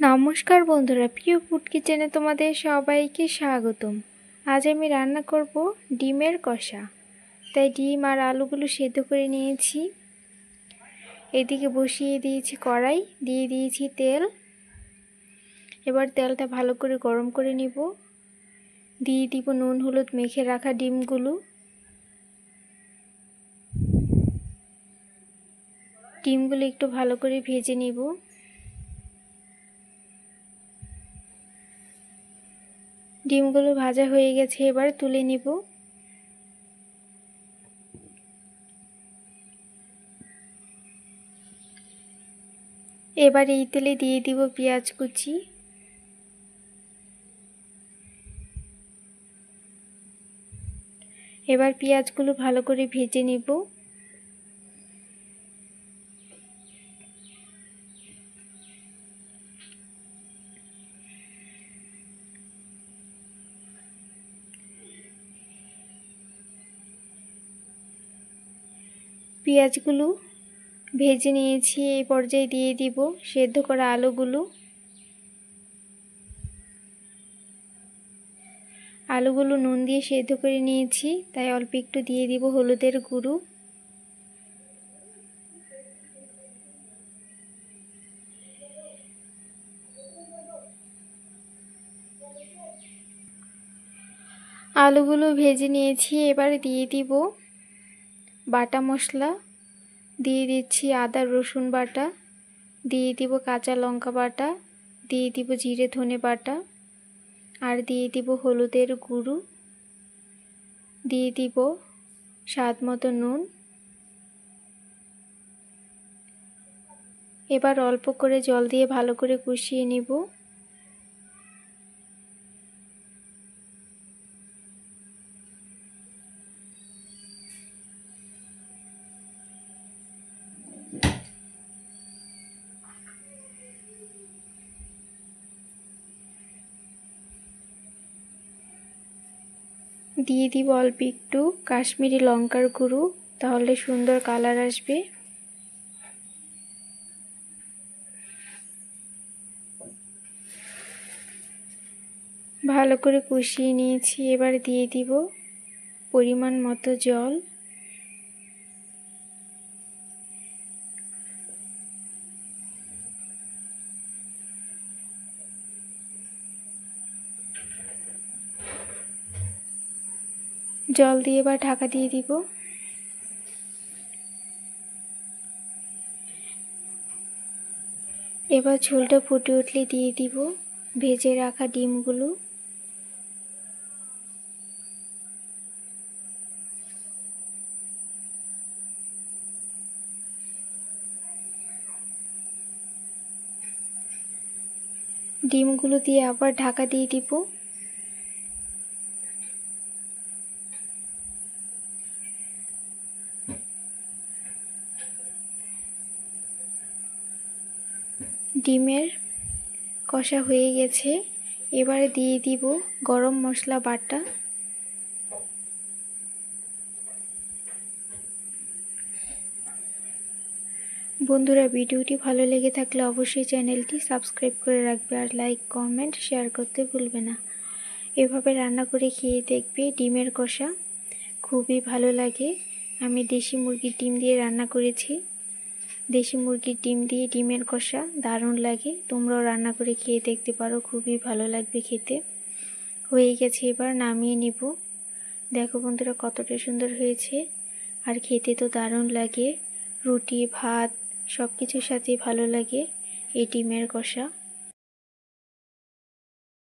নমস্কার বন্ধুরা, প্রিয় ফুড কিচেনে তোমাদের সবাইকে স্বাগতম। আজ আমি রান্না করব ডিমের কষা। তাই ডিম আর আলুগুলো সেদ্ধ করে নিয়েছি। এদিকে বসিয়ে দিয়েছি কড়াই, দিয়ে দিয়েছি তেল। এবার তেলটা ভালো করে গরম করে নিব। দিয়ে দিব নুন হলুদ মেখে রাখা ডিমগুলো। ডিমগুলো একটু ভালো করে ভেজে নিব। ডিমগুলো ভাজা হয়ে গেছে, এবার তুলে নিব। এবার এই তেলে দিয়ে দিব পেঁয়াজ কুচি। এবার পেঁয়াজগুলো ভালো করে ভেজে নিব। পেঁয়াজগুলো ভেজে নিয়েছি। এই পর্যায়ে দিয়ে দিব সেদ্ধ করা আলুগুলো। আলুগুলো নুন দিয়ে সেদ্ধ করে নিয়েছি, তাই অল্প একটু দিয়ে দিব হলুদের গুঁড়ো। আলুগুলো ভেজে নিয়েছি, এবার দিয়ে দিব বাটা মশলা। দিয়ে দিচ্ছি আদা রসুন বাটা, দিয়ে দিব কাঁচা লঙ্কা বাটা, দিয়ে দিব জিরে ধনে বাটা, আর দিয়ে দিব হলুদের গুঁড়ো, দিয়ে দিব স্বাদ মতো নুন। এবার অল্প করে জল দিয়ে ভালো করে কষিয়ে নিব। দিয়ে দিব অল্প একটু কাশ্মীরি লঙ্কার গুঁড়ো, তাহলে সুন্দর কালার আসবে। ভালো করে কষিয়ে নিয়েছি, এবার দিয়ে দিব পরিমাণ মতো জল। জল দিয়ে এবার ঢাকা দিয়ে দিব। এবার ঝোলটা ফুটে উঠলে দিয়ে দিব ভেজে রাখা ডিমগুলো। ডিমগুলো দিয়ে আবার ঢাকা দিয়ে দিব। ডিমের কষা হয়ে গেছে, এবারে দিয়ে দিব গরম মশলা বাটা। বন্ধুরা, ভিডিওটি ভালো লেগে থাকলে অবশ্যই চ্যানেলটি সাবস্ক্রাইব করে রাখবে, আর লাইক কমেন্ট শেয়ার করতে ভুলবে না। এভাবে রান্না করে খেয়ে দেখবে ডিমের কষা, খুবই ভালো লাগে। আমি দেশি মুরগির ডিম দিয়ে রান্না করেছি। দেশি মুরগির ডিম দিয়ে ডিমের কষা দারুণ লাগে। তোমরাও রান্না করে খেয়ে দেখতে পারো, খুবই ভালো লাগবে খেতে। হয়ে গেছে, এবার নামিয়ে নিব। দেখো বন্ধুরা কতটা সুন্দর হয়েছে, আর খেতে তো দারুণ লাগে। রুটি ভাত সব কিছুর সাথেই ভালো লাগে এই ডিমের কষা।